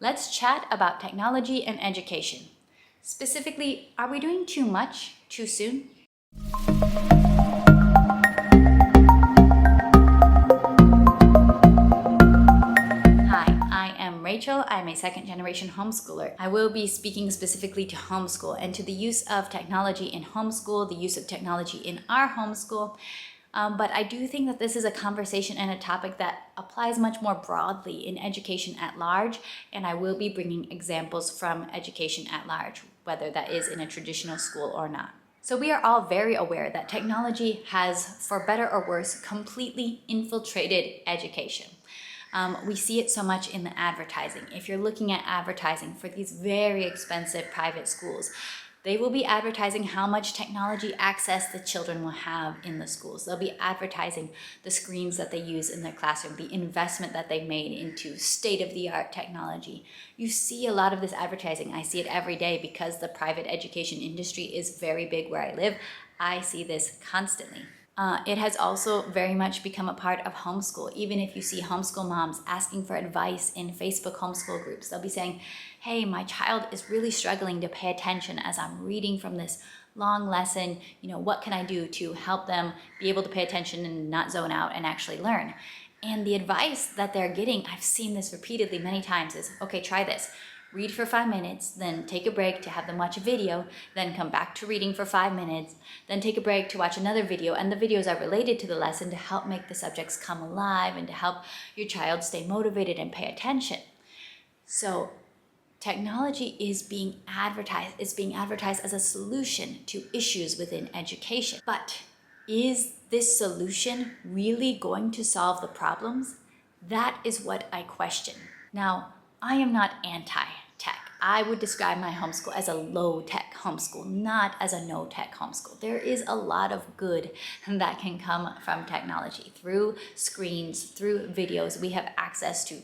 Let's chat about technology and education. Specifically, are we doing too much too soon? Hi, I am Rachel. I'm a second-generation homeschooler. I will be speaking specifically to homeschool and to the use of technology in homeschool, the use of technology in our homeschool. But I do think that this is a conversation and a topic that applies much more broadly in education at large, and I will be bringing examples from education at large, whether that is in a traditional school or not. So we are all very aware that technology has, for better or worse, completely infiltrated education. We see it so much in the advertising. If you're looking at advertising for these very expensive private schools, they will be advertising how much technology access the children will have in the schools. They'll be advertising the screens that they use in their classroom, the investment that they've made into state-of-the-art technology. You see a lot of this advertising. I see it every day because the private education industry is very big where I live. I see this constantly. It has also very much become a part of homeschool. Even if you see homeschool moms asking for advice in Facebook homeschool groups, they'll be saying, hey, my child is really struggling to pay attention as I'm reading from this long lesson. What can I do to help them be able to pay attention and not zone out and actually learn? And the advice that they're getting, I've seen this repeatedly many times, is, okay, try this. Read for 5 minutes, then take a break to have them watch a video, then come back to reading for 5 minutes, then take a break to watch another video, and the videos are related to the lesson to help make the subjects come alive and to help your child stay motivated and pay attention. So technology is being advertised as a solution to issues within education. But is this solution really going to solve the problems? That is what I question. Now, I am not anti-tech. I would describe my homeschool as a low-tech homeschool, not as a no-tech homeschool. There is a lot of good that can come from technology. Through screens, through videos, we have access to,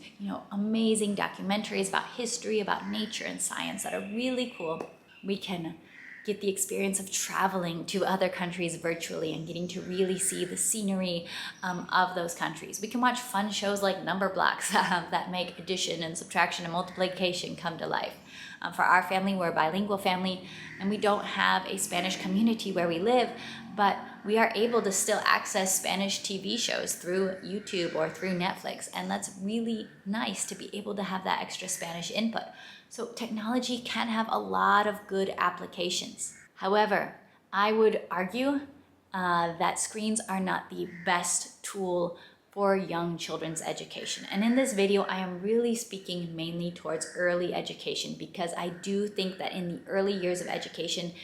amazing documentaries about history, about nature and science that are really cool. We can get the experience of traveling to other countries virtually and getting to really see the scenery of those countries. We can watch fun shows like number blocks that make addition and subtraction and multiplication come to life. For our family, we're a bilingual family, and we don't have a Spanish community where we live, but we are able to still access Spanish TV shows through YouTube or through Netflix, and that's really nice to be able to have that extra Spanish input. So technology can have a lot of good applications. However, I would argue that screens are not the best tool for young children's education. And in this video, I am really speaking mainly towards early education because I do think that in the early years of education,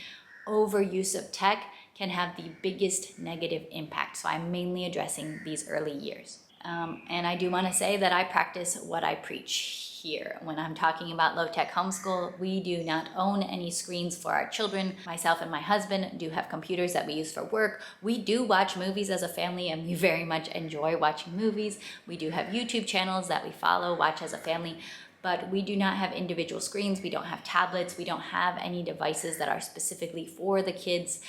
overuse of tech can have the biggest negative impact. So I'm mainly addressing these early years. And I do want to say that I practice what I preach here. When I'm talking about low-tech homeschool, we do not own any screens for our children. Myself and my husband do have computers that we use for work. We do watch movies as a family, and we very much enjoy watching movies. We do have YouTube channels that we follow, watch as a family, but we do not have individual screens. We don't have tablets. We don't have any devices that are specifically for the kids.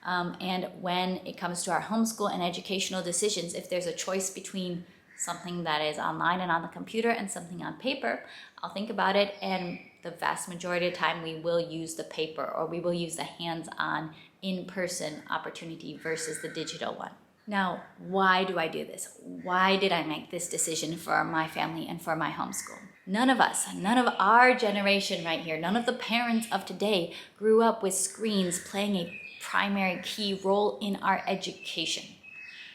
And when it comes to our homeschool and educational decisions, if there's a choice between something that is online and on the computer and something on paper, I'll think about it, and the vast majority of the time we will use the paper, or we will use the hands-on, in-person opportunity versus the digital one. Now, why do I do this? Why did I make this decision for my family and for my homeschool? None of us, none of our generation right here, none of the parents of today grew up with screens playing a primary key role in our education.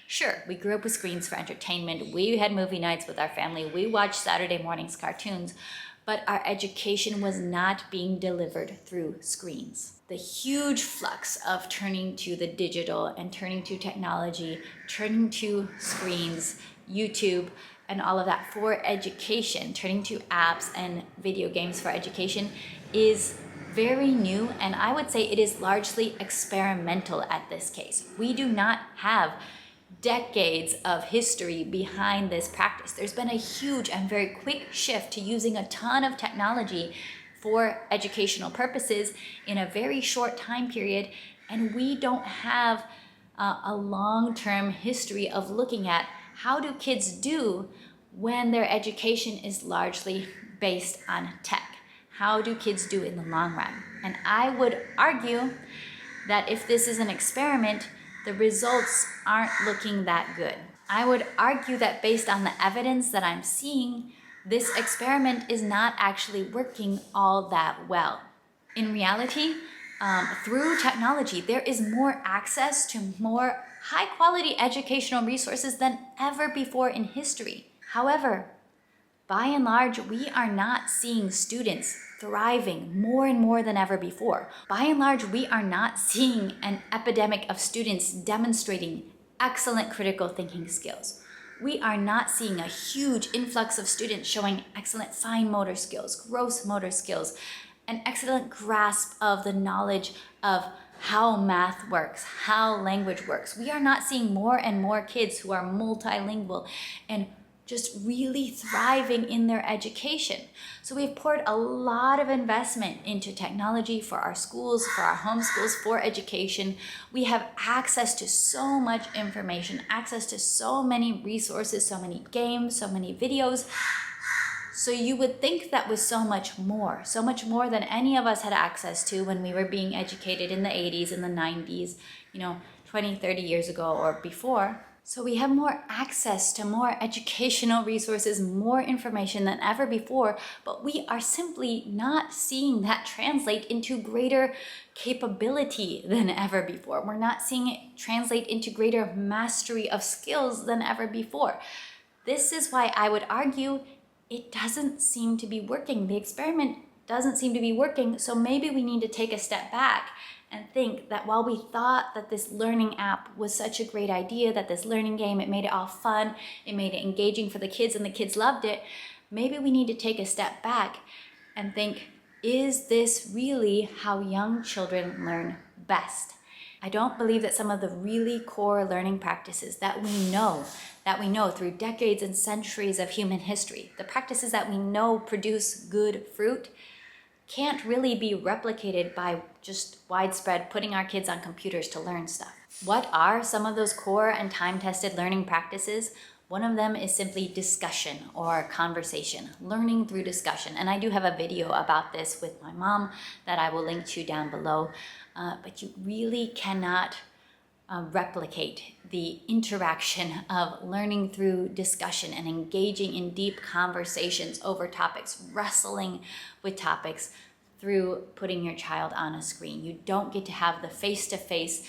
Sure, we grew up with screens for entertainment. We had movie nights with our family. We watched Saturday mornings cartoons, but our education was not being delivered through screens. The huge flux of turning to the digital and turning to technology, turning to screens, YouTube, and all of that for education, turning to apps and video games for education is very new, and I would say it is largely experimental at this case. We do not have decades of history behind this practice. There's been a huge and very quick shift to using a ton of technology for educational purposes in a very short time period, and we don't have a long-term history of looking at how do kids do when their education is largely based on tech? How do kids do in the long run? And I would argue that if this is an experiment, the results aren't looking that good. I would argue that based on the evidence that I'm seeing, this experiment is not actually working all that well. In reality, through technology, there is more access to more high-quality educational resources than ever before in history. However, by and large, we are not seeing students thriving more and more than ever before. By and large, we are not seeing an epidemic of students demonstrating excellent critical thinking skills. We are not seeing a huge influx of students showing excellent fine motor skills, gross motor skills, an excellent grasp of the knowledge of how math works, how language works. We are not seeing more and more kids who are multilingual and just really thriving in their education. So we've poured a lot of investment into technology for our schools, for our homeschools, for education. We have access to so much information, access to so many resources, so many games, so many videos. So you would think that was so much more than any of us had access to when we were being educated in the 80s and the 90s, 20, 30 years ago or before. So we have more access to more educational resources, more information than ever before, but we are simply not seeing that translate into greater capability than ever before. We're not seeing it translate into greater mastery of skills than ever before. This is why I would argue it doesn't seem to be working. The experiment doesn't seem to be working, so maybe we need to take a step back and think that while we thought that this learning app was such a great idea, that this learning game, it made it all fun, it made it engaging for the kids and the kids loved it, maybe we need to take a step back and think, is this really how young children learn best? I don't believe that some of the really core learning practices that we know through decades and centuries of human history, the practices that we know produce good fruit, can't really be replicated by just widespread putting our kids on computers to learn stuff. What are some of those core and time-tested learning practices? One of them is simply discussion or conversation, learning through discussion. And I do have a video about this with my mom that I will link to down below. But you really cannot replicate the interaction of learning through discussion and engaging in deep conversations over topics, wrestling with topics through putting your child on a screen. You don't get to have the face-to-face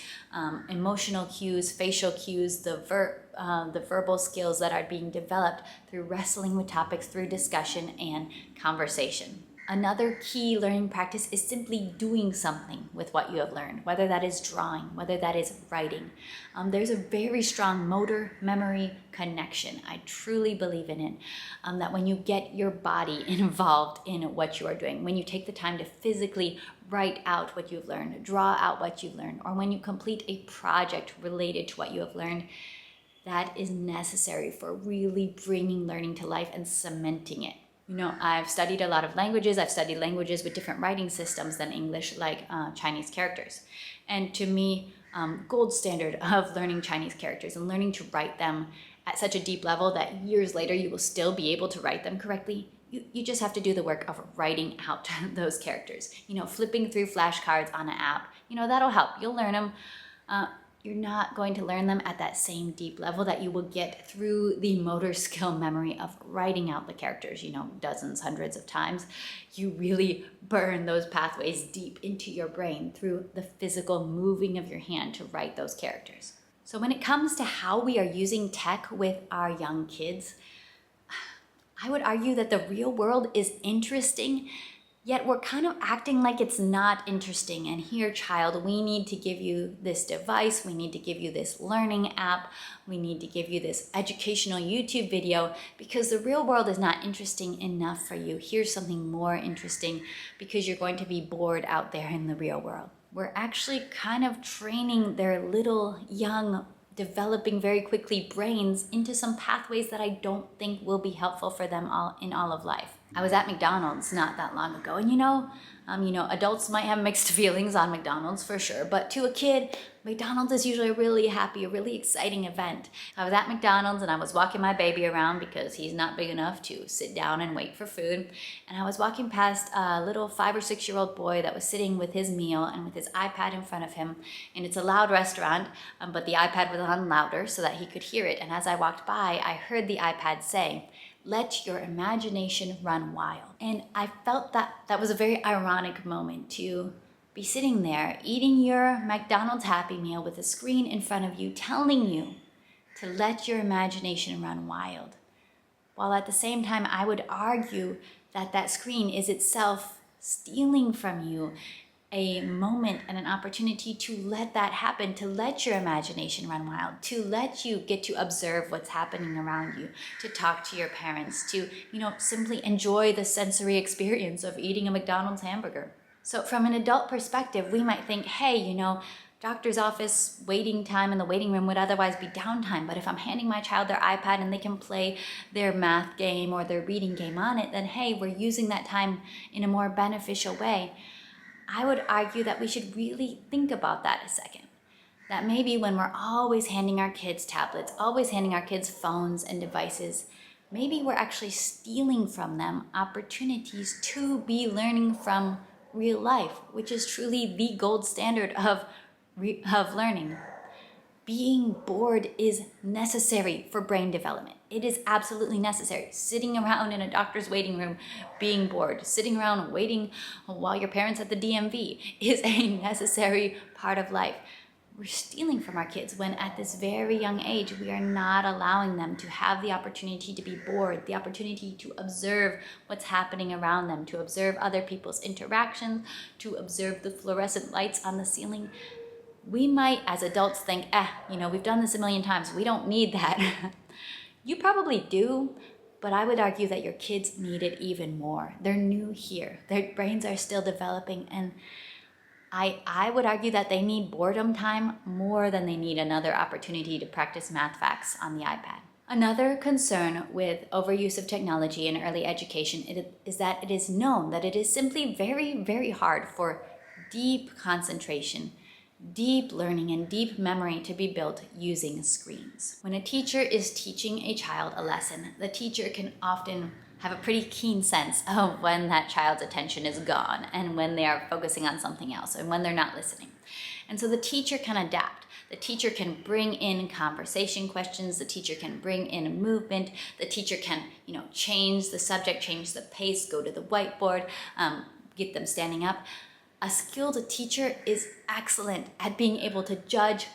emotional cues, facial cues, the verbal skills that are being developed through wrestling with topics, through discussion and conversation. Another key learning practice is simply doing something with what you have learned, whether that is drawing, whether that is writing. There's a very strong motor memory connection. I truly believe in it, that when you get your body involved in what you are doing, when you take the time to physically write out what you've learned, draw out what you've learned, or when you complete a project related to what you have learned, that is necessary for really bringing learning to life and cementing it. I've studied a lot of languages. I've studied languages with different writing systems than English, like Chinese characters. And to me, gold standard of learning Chinese characters and learning to write them at such a deep level that years later you will still be able to write them correctly. You just have to do the work of writing out those characters. Flipping through flashcards on an app, that'll help. You'll learn them. You're not going to learn them at that same deep level that you will get through the motor skill memory of writing out the characters, dozens, hundreds of times. You really burn those pathways deep into your brain through the physical moving of your hand to write those characters. So when it comes to how we are using tech with our young kids, I would argue that the real world is interesting, yet we're kind of acting like it's not interesting. And here, child, we need to give you this device. We need to give you this learning app. We need to give you this educational YouTube video because the real world is not interesting enough for you. Here's something more interesting because you're going to be bored out there in the real world. We're actually kind of training their little young developing very quickly brains into some pathways that I don't think will be helpful for them in all of life. I was at McDonald's not that long ago, and adults might have mixed feelings on McDonald's for sure, but to a kid, McDonald's is usually a really happy, a really exciting event. I was at McDonald's and I was walking my baby around because he's not big enough to sit down and wait for food. And I was walking past a little 5 or 6 year old boy that was sitting with his meal and with his iPad in front of him. And it's a loud restaurant, but the iPad was on louder so that he could hear it. And as I walked by, I heard the iPad say, "Let your imagination run wild." And I felt that was a very ironic moment to be sitting there eating your McDonald's Happy Meal with a screen in front of you telling you to let your imagination run wild. While at the same time, I would argue that that screen is itself stealing from you a moment and an opportunity to let that happen, to let your imagination run wild, to let you get to observe what's happening around you, to talk to your parents, to, simply enjoy the sensory experience of eating a McDonald's hamburger. So from an adult perspective, we might think, hey, doctor's office waiting time in the waiting room would otherwise be downtime. But if I'm handing my child their iPad and they can play their math game or their reading game on it, then hey, we're using that time in a more beneficial way. I would argue that we should really think about that a second. That maybe when we're always handing our kids tablets, always handing our kids phones and devices, maybe we're actually stealing from them opportunities to be learning from real life, which is truly the gold standard of learning. Being bored is necessary for brain development. It is absolutely necessary. Sitting around in a doctor's waiting room being bored, sitting around waiting while your parents at the DMV is a necessary part of life. We're stealing from our kids when at this very young age, we are not allowing them to have the opportunity to be bored, the opportunity to observe what's happening around them, to observe other people's interactions, to observe the fluorescent lights on the ceiling. We might, as adults, think, we've done this a million times. We don't need that. You probably do, but I would argue that your kids need it even more. They're new here. Their brains are still developing, and I would argue that they need boredom time more than they need another opportunity to practice math facts on the iPad. Another concern with overuse of technology in early education is that it is known that it is simply very, very hard for deep concentration, deep learning, and deep memory to be built using screens. When a teacher is teaching a child a lesson, the teacher can often have a pretty keen sense of when that child's attention is gone and when they are focusing on something else and when they're not listening. And so the teacher can adapt. The teacher can bring in conversation questions. The teacher can bring in movement. The teacher can, change the subject, change the pace, go to the whiteboard, get them standing up. A skilled teacher is excellent at being able to judge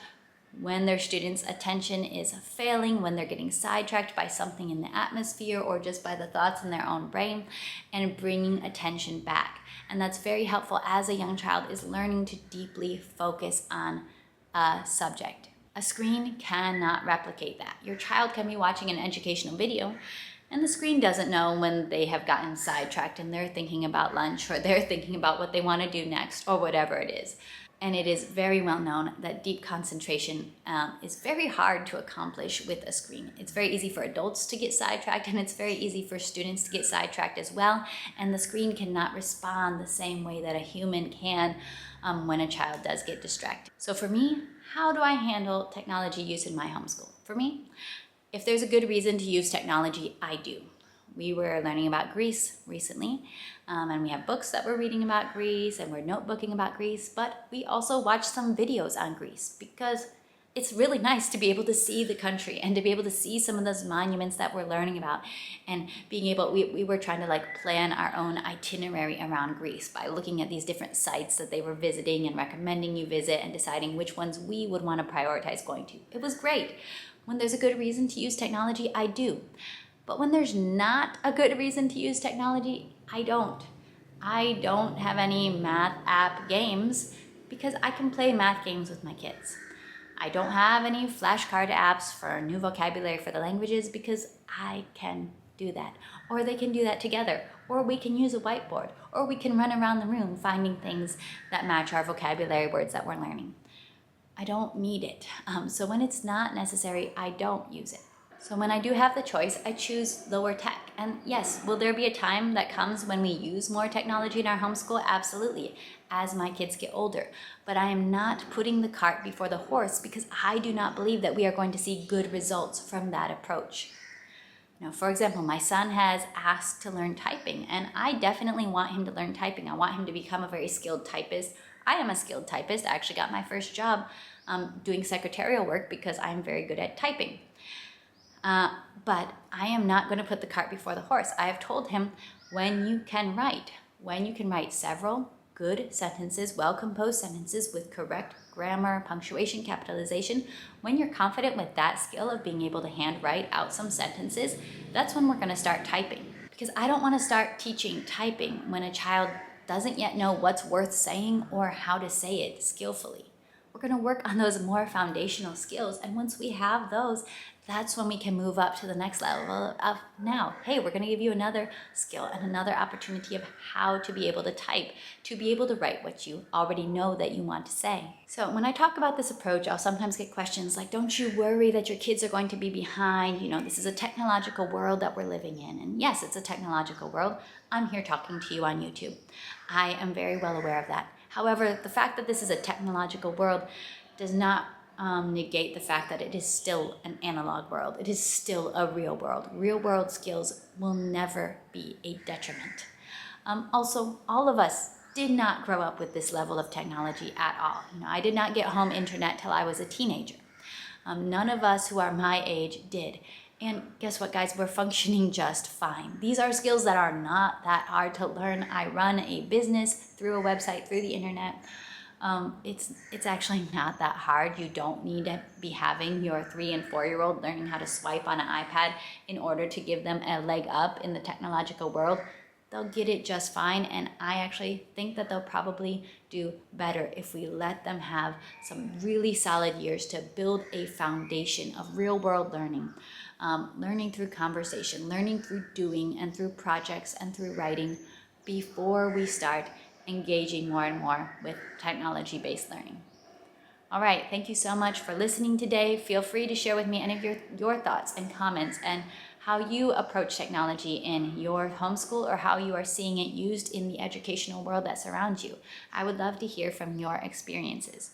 when their students' attention is failing, when they're getting sidetracked by something in the atmosphere or just by the thoughts in their own brain, and bringing attention back. And that's very helpful as a young child is learning to deeply focus on a subject. A screen cannot replicate that. Your child can be watching an educational video, and the screen doesn't know when they have gotten sidetracked and they're thinking about lunch or they're thinking about what they want to do next or whatever it is. And it is very well known that deep concentration is very hard to accomplish with a screen. It's very easy for adults to get sidetracked, and it's very easy for students to get sidetracked as well. And the screen cannot respond the same way that a human can when a child does get distracted. So for me, how do I handle technology use in my homeschool? For me, if there's a good reason to use technology, I do. We were learning about Greece recently, and we have books that we're reading about Greece, and we're notebooking about Greece, but we also watched some videos on Greece because it's really nice to be able to see the country and to be able to see some of those monuments that we're learning about, and being able, we were trying to plan our own itinerary around Greece by looking at these different sites that they were visiting and recommending you visit and deciding which ones we would want to prioritize going to. It was great. When there's a good reason to use technology, I do. But when there's not a good reason to use technology, I don't. I don't have any math app games because I can play math games with my kids. I don't have any flashcard apps for new vocabulary for the languages because I can do that. Or they can do that together. Or we can use a whiteboard. Or we can run around the room finding things that match our vocabulary words that we're learning. I don't need it. So when it's not necessary, I don't use it. So when I do have the choice, I choose lower tech. And yes, will there be a time that comes when we use more technology in our homeschool? Absolutely, as my kids get older. But I am not putting the cart before the horse, because I do not believe that we are going to see good results from that approach. Now, for example, my son has asked to learn typing, and I definitely want him to learn typing. I want him to become a very skilled typist. I am a skilled typist. I actually got my first job doing secretarial work because I'm very good at typing. But I am not going to put the cart before the horse. I have told him, when you can write several good sentences, well-composed sentences with correct grammar, punctuation, capitalization, when you're confident with that skill of being able to handwrite out some sentences, that's when we're going to start typing. Because I don't want to start teaching typing when a child doesn't yet know what's worth saying or how to say it skillfully. We're going to work on those more foundational skills, and once we have those, that's when we can move up to the next level of, now, hey, we're going to give you another skill and another opportunity of how to be able to type, to be able to write what you already know that you want to say. So when I talk about this approach, I'll sometimes get questions like, don't you worry that your kids are going to be behind? You know, this is a technological world that we're living in. And yes, it's a technological world. I'm here talking to you on YouTube. I am very well aware of that. However, the fact that this is a technological world does not negate the fact that it is still an analog world. It is still a real world. Real world skills will never be a detriment. Also, all of us did not grow up with this level of technology at all. You know, I did not get home internet till I was a teenager. None of us who are my age did. And guess what, guys? We're functioning just fine. These are skills that are not that hard to learn. I run a business through a website, through the internet. It's actually not that hard. You don't need to be having your 3 and 4-year-old learning how to swipe on an iPad in order to give them a leg up in the technological world. They'll get it just fine, and I actually think that they'll probably do better if we let them have some really solid years to build a foundation of real-world learning. Learning through conversation, learning through doing and through projects and through writing before we start engaging more and more with technology-based learning. All right, thank you so much for listening today. Feel free to share with me any of your thoughts and comments and how you approach technology in your homeschool or how you are seeing it used in the educational world that surrounds you. I would love to hear from your experiences.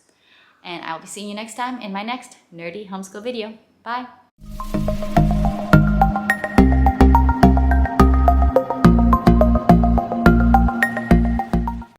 And I'll be seeing you next time in my next nerdy homeschool video. Bye.